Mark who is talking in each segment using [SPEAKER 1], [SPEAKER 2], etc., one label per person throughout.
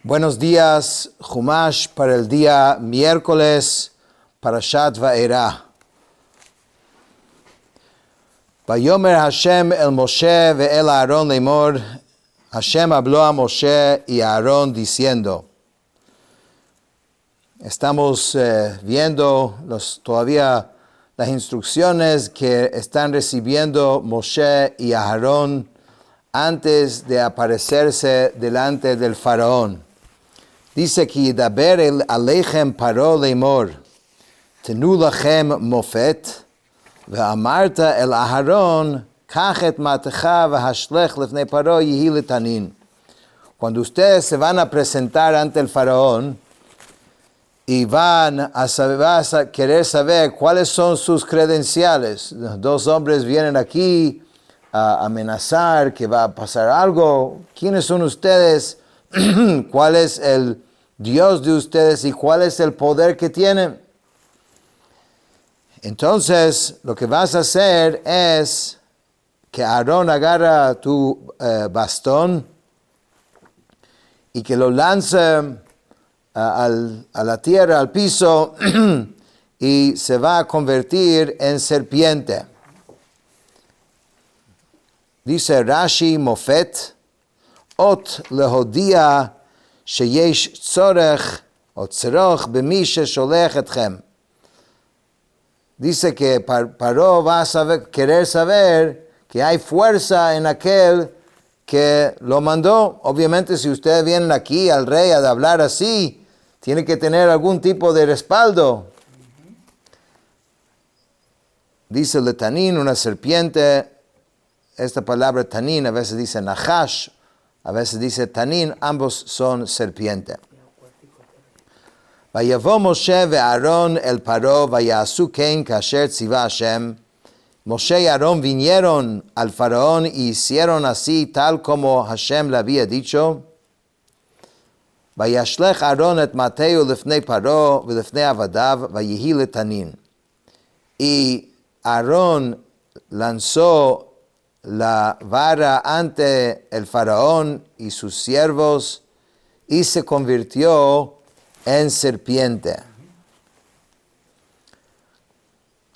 [SPEAKER 1] Buenos días, Chumash para el día miércoles, Parashat Va'era. Vayomer Hashem el Moshe ve'el Aarón lemor, Hashem habló a Moshe y a Aarón diciendo. Estamos viendo todavía las instrucciones que están recibiendo Moshe y Aarón antes de aparecerse delante del faraón. Dice que Yidaber el Aleichem Paro lemor, Tenu lachem mofet, ve'amarta el Aharon, Kachet matecha v'hashlech lefnei Paro yehi letanin. Cuando ustedes se van a presentar ante el faraón y van a querer saber cuáles son sus credenciales, dos hombres vienen aquí a amenazar que va a pasar algo. ¿Quiénes son ustedes? ¿Cuál es el Dios de ustedes y cuál es el poder que tienen? Entonces, lo que vas a hacer es que Aarón agarra tu bastón y que lo lance a la tierra, al piso, y se va a convertir en serpiente. Dice Rashi Mofet, ot lehodia sheyesh tzorech o tzroch b'mi shesholech etchem. Dice que Paró va a querer saber que hay fuerza en aquel que lo mandó. Obviamente, si ustedes vienen aquí al rey a hablar así, tiene que tener algún tipo de respaldo. Dice Letanín, una serpiente. Esta palabra tanín a veces dice nahash, a veces dice tanín, ambos son serpiente. Vayavo Moshe ve'Aaron el Paró vayasu ken kasher tziva Hashem. Moshe y Aarón vinieron al faraón y hicieron así tal como Hashem le había dicho. Vayashlech Aarón et mateu lefnei Paró velefnei avadav vayehi letanin. Y Aarón lanzó la vara ante el faraón y sus siervos y se convirtió en serpiente.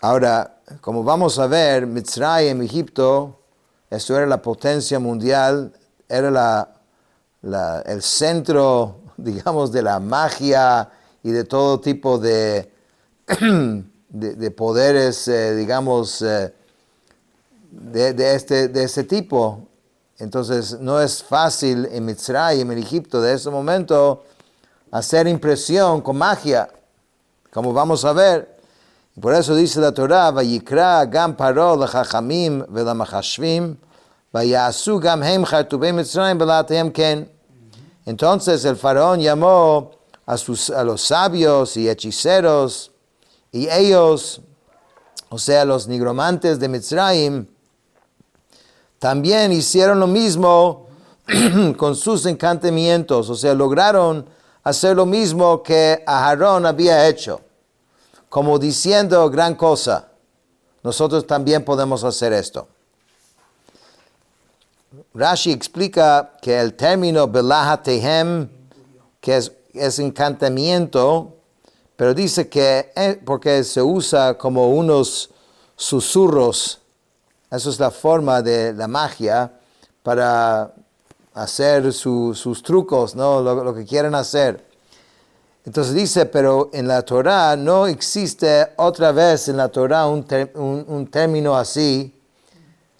[SPEAKER 1] Ahora, como vamos a ver, Mitzrayim, Egipto, esto era la potencia mundial, era el centro, digamos, de la magia y de todo tipo de poderes, digamos, de este tipo. Entonces no es fácil en Mitzrayim, en Egipto, de ese momento, hacer impresión con magia, como vamos a ver. Y por eso dice la Torah, Vayikra gam Paro lechachamim velamachashvim, vayasu gam hem chartubei Mitzrayim velatehem ken. Entonces el faraón llamó a los sabios y hechiceros, y ellos, o sea, los nigromantes de Mitzrayim, también hicieron lo mismo con sus encantamientos, o sea, lograron hacer lo mismo que Aarón había hecho, como diciendo gran cosa, nosotros también podemos hacer esto. Rashi explica que el término belahatehem, que es encantamiento, pero dice que porque se usa como unos susurros. Esa es la forma de la magia para hacer sus trucos, ¿no? Lo que quieren hacer. Entonces dice, pero en la Torah no existe otra vez en la Torah un término así.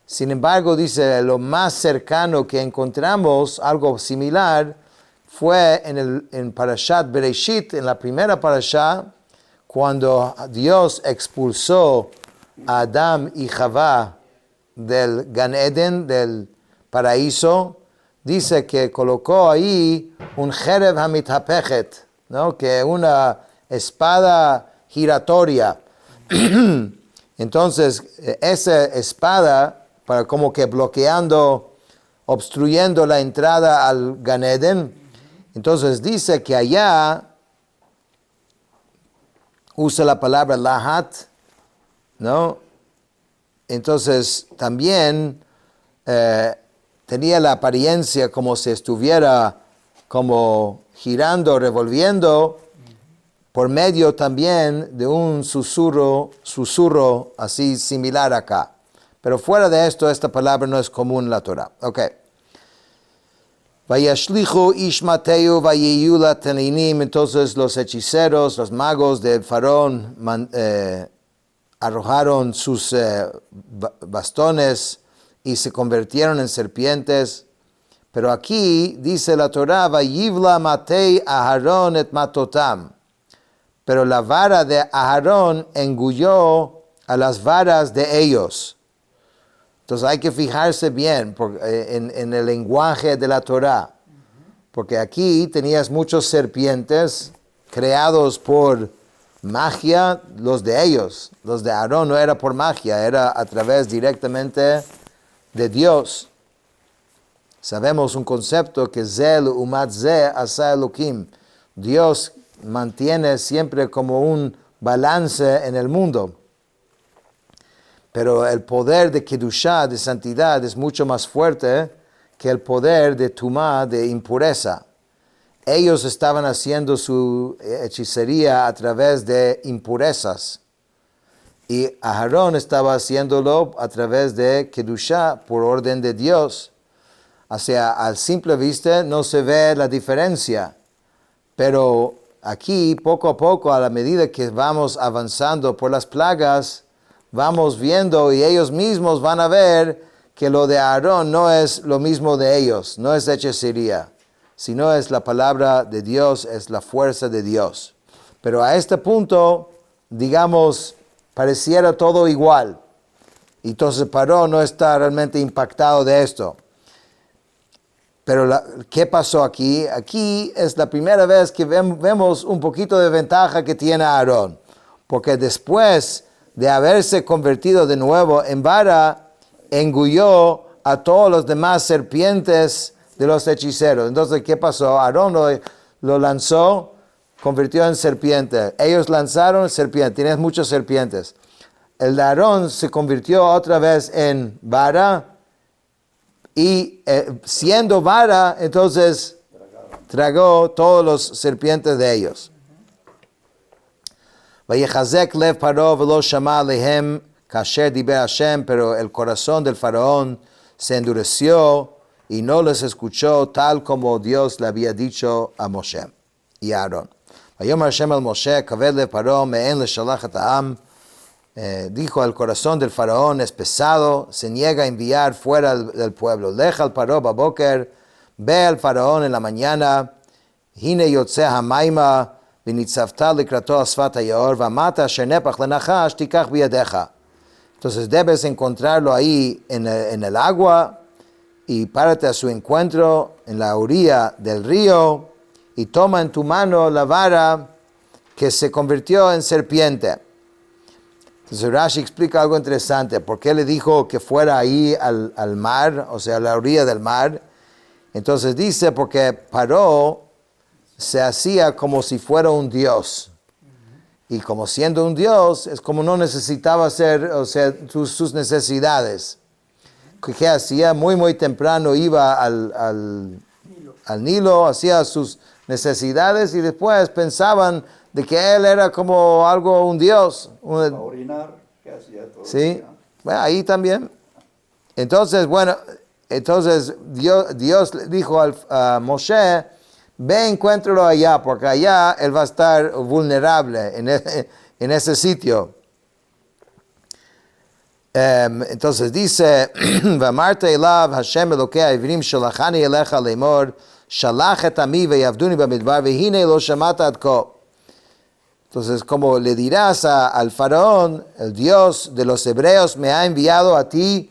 [SPEAKER 1] Sin embargo, dice, lo más cercano que encontramos, algo similar, fue en Parashat Bereshit, en la primera Parashat, cuando Dios expulsó a Adán y Javá del Gan Eden, del paraíso. Dice que colocó ahí un Jerev Hamitapechet, ¿no? Que una espada giratoria. Entonces, esa espada, para como que obstruyendo la entrada al Gan Eden. Entonces dice que allá usa la palabra lahat, ¿no? Entonces también tenía la apariencia como si estuviera como girando, revolviendo, por medio también de un susurro así similar acá. Pero fuera de esto, esta palabra no es común en la Torah. Ok. Vayashlichu ish Mateo vayeyu lateninim. Entonces los hechiceros, los magos del faraón arrojaron sus bastones y se convirtieron en serpientes. Pero aquí dice la Torah, vayivla matei Aharón et matotam. Pero la vara de Aharón engulló a las varas de ellos. Entonces hay que fijarse bien en el lenguaje de la Torah. Porque aquí tenías muchos serpientes creados por magia, los de ellos. Los de Aarón no era por magia, era a través directamente de Dios. Sabemos un concepto que Zel umat ze asa Elohim. Dios mantiene siempre como un balance en el mundo. Pero el poder de Kedushá, de santidad, es mucho más fuerte que el poder de Tumá, de impureza. Ellos estaban haciendo su hechicería a través de impurezas. Y Aarón estaba haciéndolo a través de Kedushá, por orden de Dios. O sea, al simple vista no se ve la diferencia. Pero aquí, poco a poco, a la medida que vamos avanzando por las plagas, vamos viendo y ellos mismos van a ver que lo de Aarón no es lo mismo de ellos, no es hechicería, sino es la palabra de Dios, es la fuerza de Dios. Pero a este punto, digamos, pareciera todo igual. Entonces Paró no está realmente impactado de esto. Pero ¿qué pasó aquí? Aquí es la primera vez que vemos un poquito de ventaja que tiene Aarón. Porque después de haberse convertido de nuevo en vara, engulló a todos los demás serpientes de los hechiceros. Entonces, ¿qué pasó? Aarón lo lanzó, convirtió en serpiente. Ellos lanzaron serpiente, tienes muchas serpientes. El de Aarón se convirtió otra vez en vara y siendo vara, entonces tragó todos los serpientes de ellos. Vayechazek lev Paró velo shama lehem kasher diber Hashem, pero el corazón del faraón se endureció y no les escuchó tal como Dios le había dicho a Moshe y a Aarón. Vayomer Hashem al Moshe kaved lev Paró me'en leshalach et ha'am. Dijo, el corazón del faraón es pesado, se niega a enviar fuera del pueblo. Lej al Paró baboker, ve al faraón en la mañana, hine yotze ha'maima, v'nitzavta likrato asfat hayor, v'amata asher nepach lenachash tikach biyadecha. Entonces debes encontrarlo ahí en el agua y párate a su encuentro en la orilla del río y toma en tu mano la vara que se convirtió en serpiente. Entonces Rashi explica algo interesante. ¿Por qué le dijo que fuera ahí al mar, o sea, a la orilla del mar? Entonces dice, porque Paró se hacía como si fuera un dios. Y como siendo un dios, es como no necesitaba hacer, o sea, sus necesidades. ¿Qué hacía? Muy temprano iba al Nilo, hacía sus necesidades y después pensaban de que él era como un dios.
[SPEAKER 2] Para orinar, ¿qué hacía todo?
[SPEAKER 1] Sí, bueno, ahí también. Entonces, Dios le dijo a Moshe, ve, encuéntralo allá, porque allá él va a estar vulnerable en ese sitio. Entonces dice, V'amarta elav Hashem Elokei ha'ivrim shalachani elecha lemor, shalach et ami ve'yavduni b'midbar, ve'hine lo shamata ad כה. Entonces, como le dirás al faraón, el Dios de los hebreos me ha enviado a ti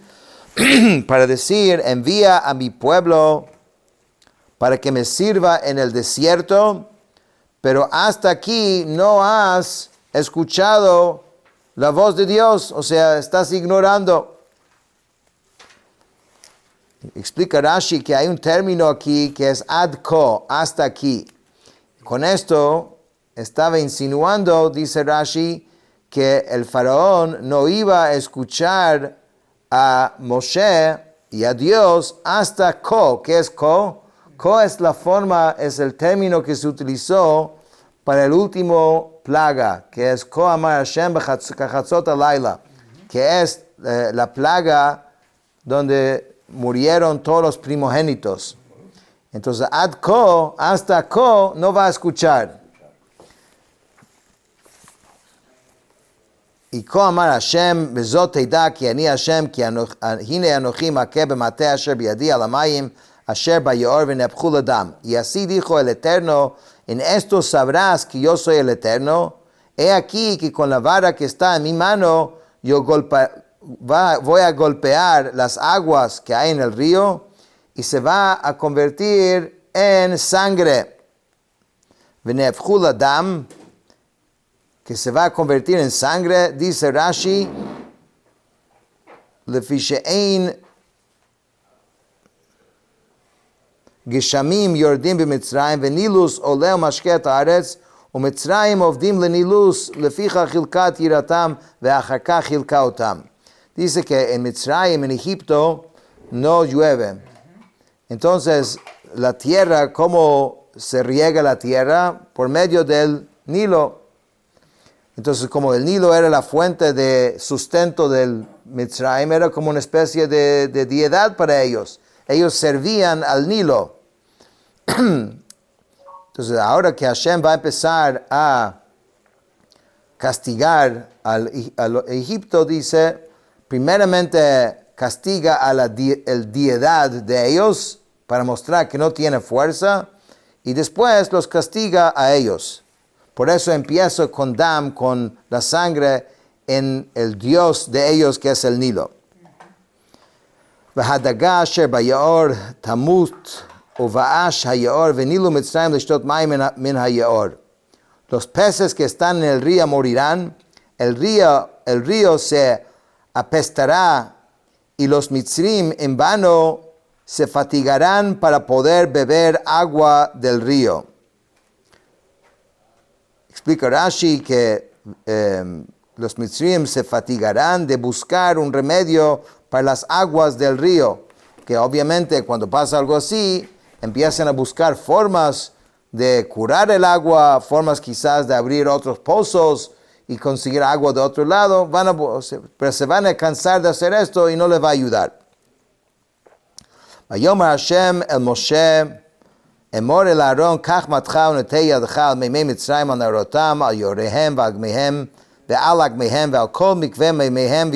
[SPEAKER 1] para decir, envía a mi pueblo para que me sirva en el desierto, pero hasta aquí no has escuchado la voz de Dios, o sea, estás ignorando. Explica Rashi que hay un término aquí que es ad כה, hasta aquí. Con esto estaba insinuando, dice Rashi, que el faraón no iba a escuchar a Moshe y a Dios hasta כה. ¿Qué es כה? Ko es la forma, es el término que se utilizó para el último plaga, que es Ko amar Hashem bechatzot halayla, que es la plaga donde murieron todos los primogénitos. Entonces, ad ko, hasta ko, no va a escuchar. Y ko amar Hashem, bezot teida ki ani Hashem, ki hine anochi makeh b'mateh asher biyadi al hamayim, asher bayor v'nepchu ladam. Y así dijo el Eterno, en esto sabrás que yo soy el Eterno. He aquí que con la vara que está en mi mano, yo voy a golpear las aguas que hay en el río, y se va a convertir en sangre. V'nepchu ladam, que se va a convertir en sangre, dice Rashi, lefi she'ein geshamim yordim b'mitzrayim v'nilus oleh mashket haaretz u'mitzrayim ovdim lenilus leficha chilkat yiratam ve'achar kach chilka otam. Dice que en Mitzrayim, en Egipto, no llueve. Entonces, la tierra, ¿cómo se riega la tierra? Por medio del Nilo. Entonces, como el Nilo era la fuente de sustento del Mitzrayim, era como una especie de deidad para ellos. Ellos servían al Nilo. Entonces, ahora que Hashem va a empezar a castigar al Egipto, dice, primeramente castiga a la deidad de ellos para mostrar que no tiene fuerza, y después los castiga a ellos. Por eso empiezo con Dam, con la sangre en el Dios de ellos, que es el Nilo. V'hadaga asher bayaor tamut uva'ash hayaor v'nilu mitzrayim l'shtot mayim min hayaor. Los peces que están en el río morirán, el río se apestará, y los mitzrim en vano se fatigarán para poder beber agua del río. Explica Rashi que los mitzrim se fatigarán de buscar un remedio para las aguas del río, que obviamente cuando pasa algo así, empiezan a buscar formas de curar el agua, formas quizás de abrir otros pozos y conseguir agua de otro lado, pero se van a cansar de hacer esto y no les va a ayudar. Vayomar Hashem el Moshe, אמור אל אהרון, קח מתך ונטה ידך על מימי מצרים, על נערותם, על יוריהם ועל גמיהם, ועל עגמיהם, ועל כל מקווה מימיהם,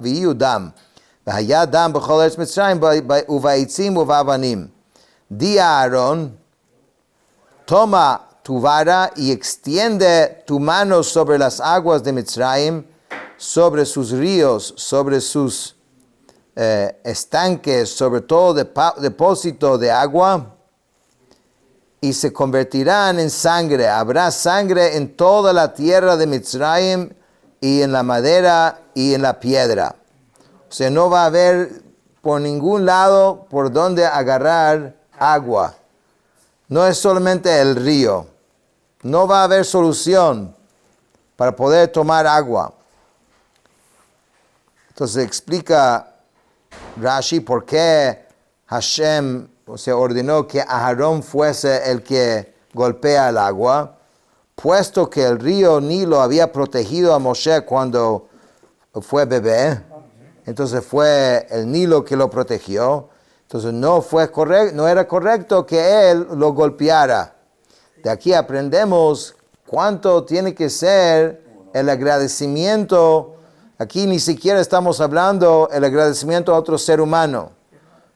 [SPEAKER 1] ויהיו דם. והיה דם בכל ארץ מצרים, ובעצים ובאבנים. Di a Aarón, toma tu vara y extiende tu mano sobre las aguas de Mitzrayim, sobre sus ríos, sobre sus estanques, sobre todo depósito de agua, y se convertirán en sangre. Habrá sangre en toda la tierra de Mitzrayim, y en la madera y en la piedra. O sea, no va a haber por ningún lado por donde agarrar agua. No es solamente el río. No va a haber solución para poder tomar agua. Entonces explica Rashi por qué Hashem ordenó que Aarón fuese el que golpea el agua, puesto que el río Nilo había protegido a Moshe cuando fue bebé. Entonces fue el Nilo que lo protegió. Entonces no era correcto que él lo golpeara. De aquí aprendemos cuánto tiene que ser el agradecimiento. Aquí ni siquiera estamos hablando el agradecimiento a otro ser humano,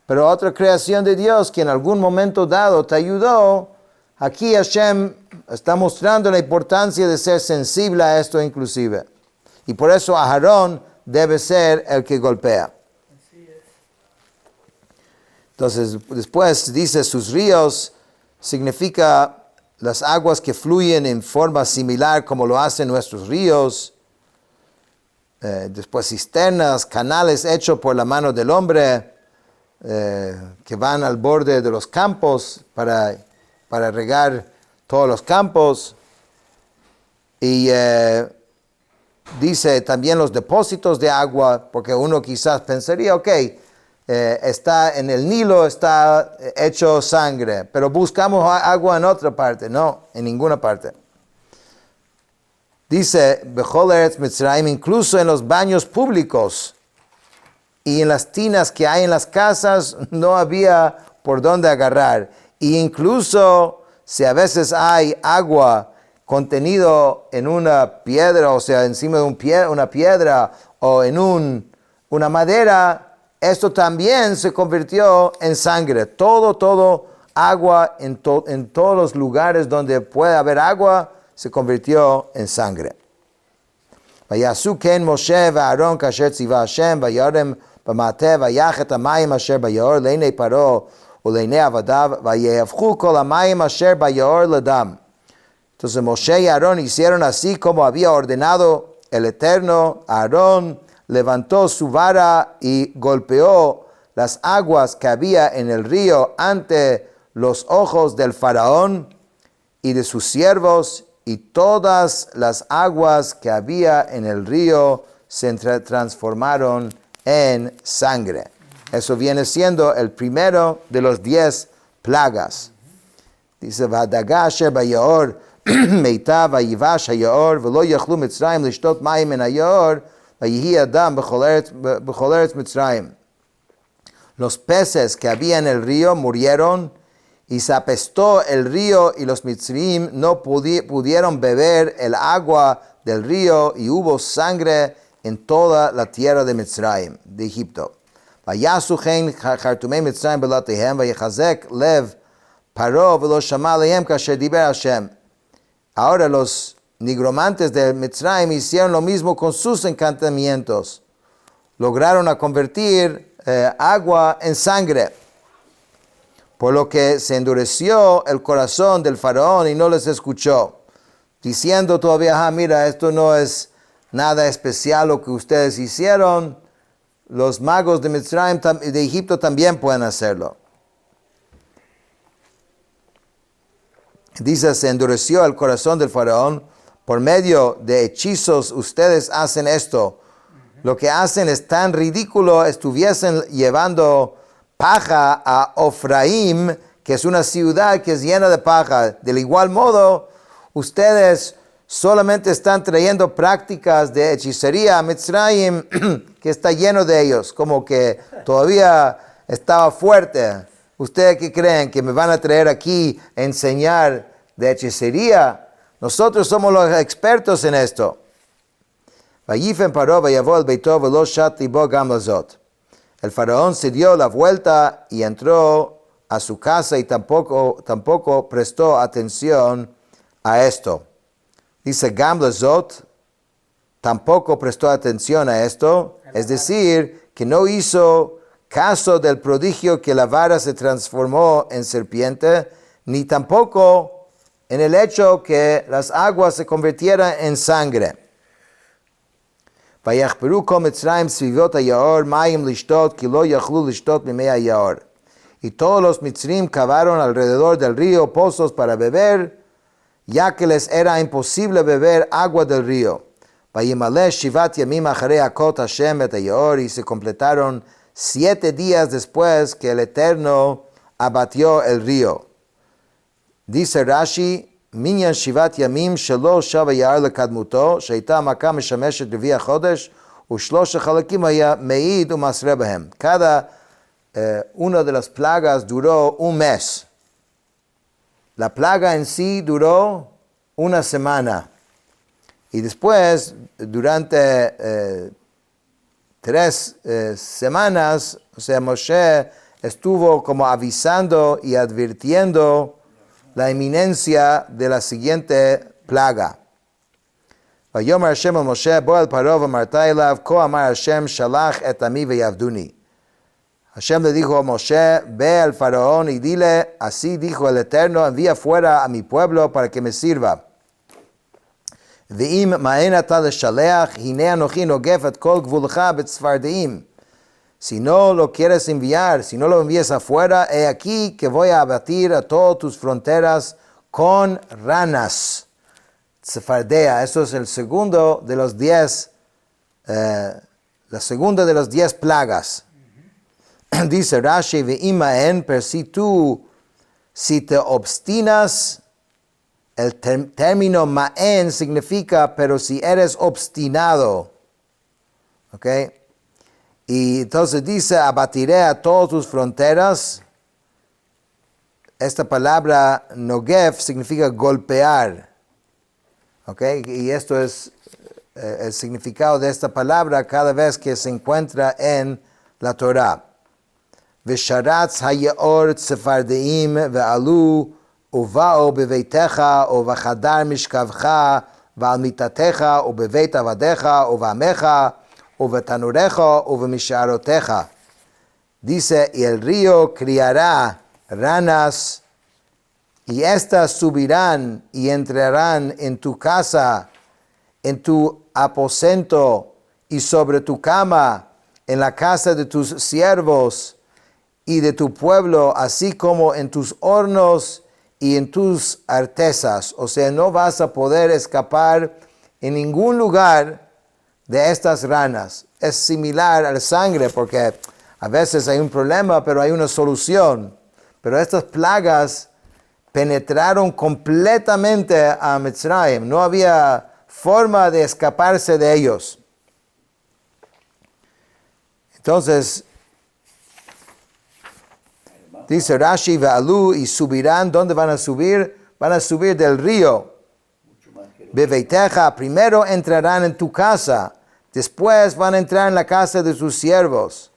[SPEAKER 1] pero a otra creación de Dios que en algún momento dado te ayudó. Aquí Hashem está mostrando la importancia de ser sensible a esto inclusive. Y por eso Aarón debe ser el que golpea. Entonces, después dice sus ríos, significa las aguas que fluyen en forma similar como lo hacen nuestros ríos. Después cisternas, canales hechos por la mano del hombre, que van al borde de los campos para regar todos los campos. Y dice también los depósitos de agua, porque uno quizás pensaría, ok, está en el Nilo, está hecho sangre, pero buscamos agua en otra parte, no, en ninguna parte. Dice, Bechol Eretz Mitzrayim, incluso en los baños públicos y en las tinas que hay en las casas, no había por dónde agarrar. Y incluso si a veces hay agua contenido en una piedra, o sea, encima de una piedra o en una madera, esto también se convirtió en sangre. Todo agua en todos los lugares donde puede haber agua, se convirtió en sangre. ויעשו כן משה ואהרון כאשר ציווה השם וירם במטה ויח את המים אשר ביאור לעיני פרעה ולעיני עבדיו ויהפכו כל המים אשר ביאור לדם. Entonces Moshe y Aarón hicieron así como había ordenado el Eterno. Aarón levantó su vara y golpeó las aguas que había en el río ante los ojos del faraón y de sus siervos, y todas las aguas que había en el río se transformaron en sangre. Eso viene siendo el primero de los 10 plagas. Dice, והדגה אשר ביאור מיתה ויבש היאור ולא יכלו מצרים לשתות מים מן היאור ויהי אדם בכל ארץ מצרים. Los peces que había en el río murieron y se apestó el río y los mitzrim no pudieron beber el agua del río y hubo sangre en toda la tierra de Mitzrayim, de Egipto. ויעשו כן חרטומי מצרים בלעתיהם ויחזק לב פרעה ולא שמע עליהם כאשר דיבר השם. Ahora los nigromantes de Mitzrayim hicieron lo mismo con sus encantamientos. Lograron a convertir agua en sangre. Por lo que se endureció el corazón del faraón y no les escuchó, diciendo todavía, mira, esto no es nada especial lo que ustedes hicieron, los magos de Mitzrayim, de Egipto también pueden hacerlo. Dice, se endureció el corazón del faraón, por medio de hechizos ustedes hacen esto. Lo que hacen es tan ridículo, estuviesen llevando paja a Ofraim, que es una ciudad que es llena de paja. Del igual modo, ustedes solamente están trayendo prácticas de hechicería a Mitzrayim, que está lleno de ellos, como que todavía estaba fuerte. ¿Ustedes qué creen? ¿Que me van a traer aquí a enseñar de hechicería? Nosotros somos los expertos en esto. ויפן פרעה ויבוא אל ביתו ולא שת ליבו גם לזאת. El faraón se dio la vuelta y entró a su casa y tampoco prestó atención a esto. Dice Gam lezot, tampoco prestó atención a esto, es decir, que no hizo caso del prodigio que la vara se transformó en serpiente, ni tampoco en el hecho que las aguas se convirtieran en sangre. ויחפרו כל מצרים סביבות היאור מים לשתות כי לא יכלו לשתות ממי היאור. Y todos los mitzrim cavaron alrededor del río pozos para beber, ya que les era imposible beber agua del río. וימלא שבעת ימים אחרי הכות השם את היאור, y se completaron 7 días después que el Eterno abatió el río. Dice Rashi, מניין 7 ימים שלא שב היער לקדמותו, שהייתה המכה משמשת רביע חודש, ושלוש החלקים היה מעיד ומסרה בהם. Cada una de las plagas duró un mes. La plaga en sí duró una semana. Y después, durante 3 semanas, o sea, Moshe estuvo como avisando y advirtiendo la inminencia de la siguiente plaga. ויאמר השם אל משה בוא אל פרעה ואמרת אליו כה אמר השם שלח את עמי ויעבדוני. Hashem le dijo a Moshe, ve al faraón y dile, así dijo el Eterno, envía fuera a mi pueblo para que me sirva. ואם מאן אתה לשלח, הנה אנוכי נוגף את כל גבולך בצפרדעים. Si no lo quieres enviar, si no lo envías afuera, he aquí que voy a abatir a todas tus fronteras con ranas. Tzefardea, eso es el segundo de los 10, la segunda de las 10 plagas. Dice Rashi, ve'imaen, pero si te obstinas, el término ma'en significa, pero si eres obstinado, ¿ok? Y entonces dice, abatiré a todas tus fronteras. Esta palabra nogev significa golpear, ¿ok? Y esto es el significado de esta palabra cada vez que se encuentra en la Torah. Vesharatz hayeor tsefardeim ve'alu uva'o beveitecha uvachadar mishkavcha ve'al mitatecha ubeveit avadecha uvamecha uvetanurecha uvemisharotecha. Dice, y el río criará ranas, y éstas subirán y entrarán en tu casa, en tu aposento y sobre tu cama, en la casa de tus siervos y de tu pueblo, así como en tus hornos y en tus artesas. O sea, no vas a poder escapar en ningún lugar de estas ranas. Es similar a la sangre, porque a veces hay un problema, pero hay una solución. Pero estas plagas penetraron completamente a Mitzrayim. No había forma de escaparse de ellos. Entonces, dice Rashi, ve'alu, y subirán. ¿Dónde van a subir? Van a subir del río. Beveiteja, primero entrarán en tu casa, después van a entrar en la casa de sus siervos.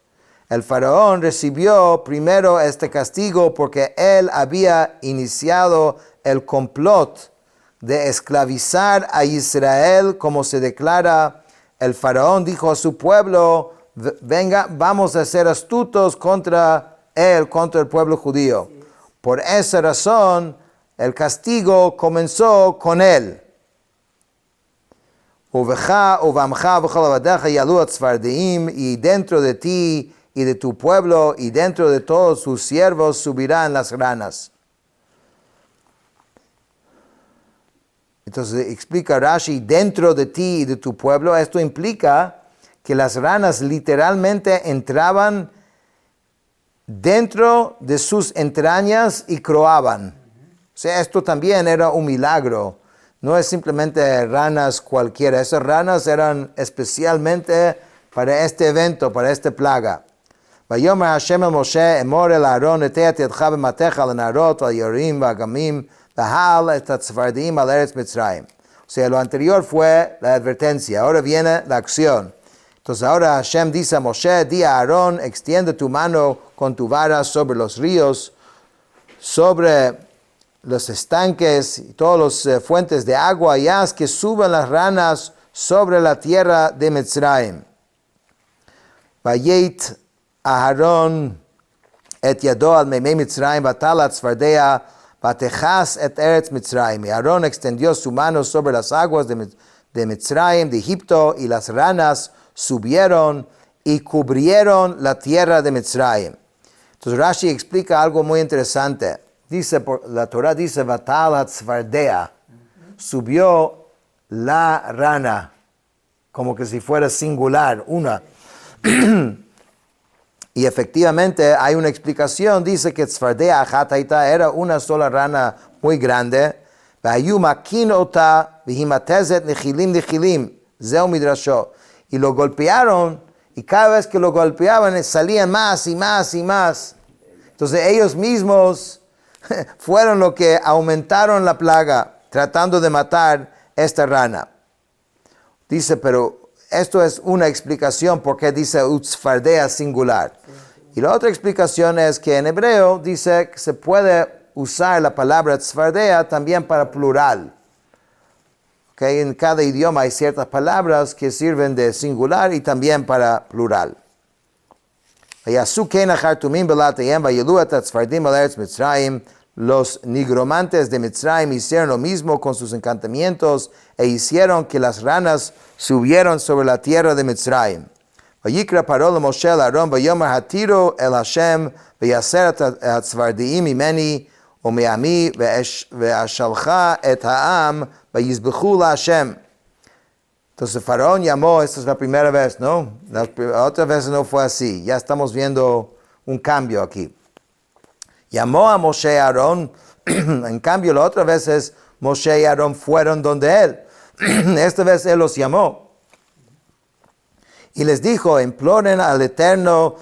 [SPEAKER 1] El faraón recibió primero este castigo porque él había iniciado el complot de esclavizar a Israel, como se declara. El faraón dijo a su pueblo, venga, vamos a ser astutos contra él, contra el pueblo judío. Por esa razón, el castigo comenzó con él. Y dentro de ti y de tu pueblo y dentro de todos sus siervos subirán las ranas. Entonces explica Rashi, dentro de ti y de tu pueblo. Esto implica que las ranas literalmente entraban dentro de sus entrañas y croaban. O sea, esto también era un milagro. No es simplemente ranas cualquiera. Esas ranas eran especialmente para este evento, para esta plaga. ויאמר השם אל משה אמור אל אהרון נטע את ידך במטך על הנהרות ועל יורים ואגמים והל את הצפרדעים על ארץ מצרים. O sea, lo anterior fue la advertencia, ahora viene la acción. Entonces ahora Hashem dice a Moshe, di a Aarón, extiende tu mano con tu vara sobre los ríos, sobre los estanques y todas las fuentes de agua, y haz que suban las ranas sobre la tierra de Mitzrayim. Vayet Aharon et yado al meimei Mitzrayim vatalat tzfardea vatechas et eretz Mitzrayim. Y Aarón extendió su mano sobre las aguas de Mitzrayim, de Egipto, y las ranas subieron y cubrieron la tierra de Mitzrayim. Entonces Rashi explica algo muy interesante. Dice, la Torah dice, vatalat tzfardea, subió la rana, como que si fuera singular, una. Y efectivamente hay una explicación, dice que tzfardea achataita era una sola rana muy grande, y lo golpearon, y cada vez que lo golpeaban salían más y más y más. Entonces ellos mismos fueron los que aumentaron la plaga, tratando de matar esta rana. Dice, pero esto es una explicación porque dice utzfardea singular. Y la otra explicación es que en hebreo dice que se puede usar la palabra tzfardea también para plural. Okay, en cada idioma hay ciertas palabras que sirven de singular y también para plural. Los nigromantes de Mitzrayim hicieron lo mismo con sus encantamientos e hicieron que las ranas subieron sobre la tierra de Mitzrayim. Vayikra paró Moshe el Aarón vayomer hatiro el Hashem vayaser hatzvardiim imeni umeami veashalcha et haam vayizbechu la Hashem. Entonces Faraón llamó, esta es la primera vez, ¿no? La otra vez no fue así. Ya estamos viendo un cambio aquí. Llamó a Moshe y Aarón, en cambio la otra vez es Moshe y Aarón fueron donde él. Esta vez él los llamó. Y les dijo, imploren al Eterno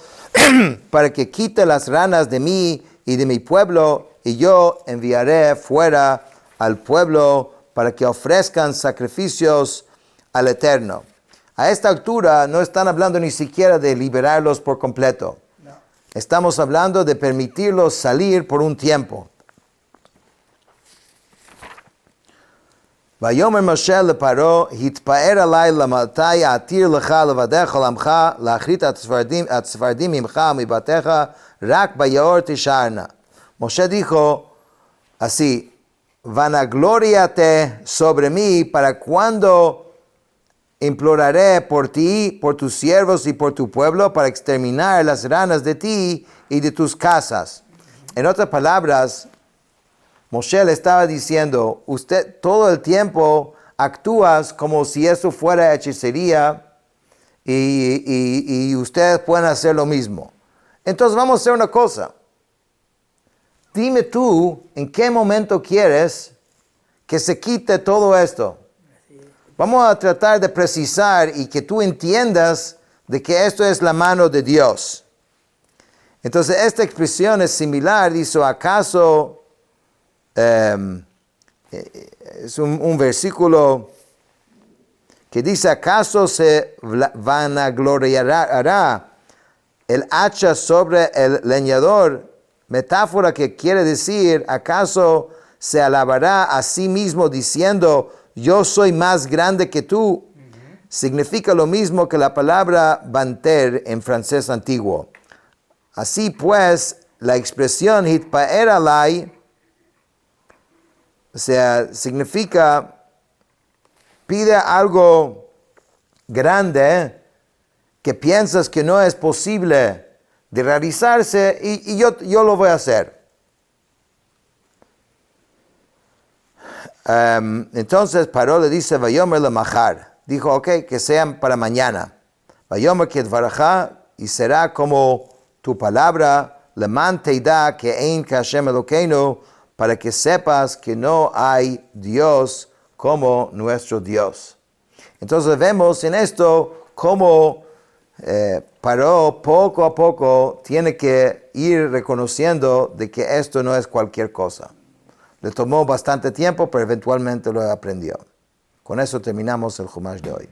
[SPEAKER 1] para que quite las ranas de mí y de mi pueblo, y yo enviaré fuera al pueblo para que ofrezcan sacrificios al Eterno. A esta altura no están hablando ni siquiera de liberarlos por completo. No. Estamos hablando de permitirlos salir por un tiempo. ויאמר משה לפרעה, התפאר עלי למתי אתיר לך לבדך עולמך, להכרית הצפרדים ממך ומבתיך, רק ביאור תישארנה. Moshe dijo así, vanagloriate sobre mí para cuando imploraré por ti, por tus siervos y por tu pueblo para exterminar las ranas de ti y de tus casas. En otras palabras, Moshe le estaba diciendo, usted todo el tiempo actúas como si eso fuera hechicería y ustedes pueden hacer lo mismo. Entonces vamos a hacer una cosa. Dime tú en qué momento quieres que se quite todo esto. Vamos a tratar de precisar y que tú entiendas de que esto es la mano de Dios. Entonces esta expresión es similar, dice, ¿acaso... es un versículo que dice, ¿acaso se vanagloriará el hacha sobre el leñador? Metáfora que quiere decir, ¿acaso se alabará a sí mismo diciendo, yo soy más grande que tú? Significa lo mismo que la palabra vanter en francés antiguo. Así pues, la expresión hitpaer alai, o sea, significa, pide algo grande que piensas que no es posible de realizarse y yo lo voy a hacer. Entonces Paró le dice, Vayomer le mahar. Dijo, ok, que sean para mañana. Vayomer que dvarajá, y será como tu palabra, leman teida que ein ka Hashem Elokeinu, para que sepas que no hay Dios como nuestro Dios. Entonces vemos en esto cómo Paró poco a poco tiene que ir reconociendo de que esto no es cualquier cosa. Le tomó bastante tiempo, pero eventualmente lo aprendió. Con eso terminamos el Jumash de hoy.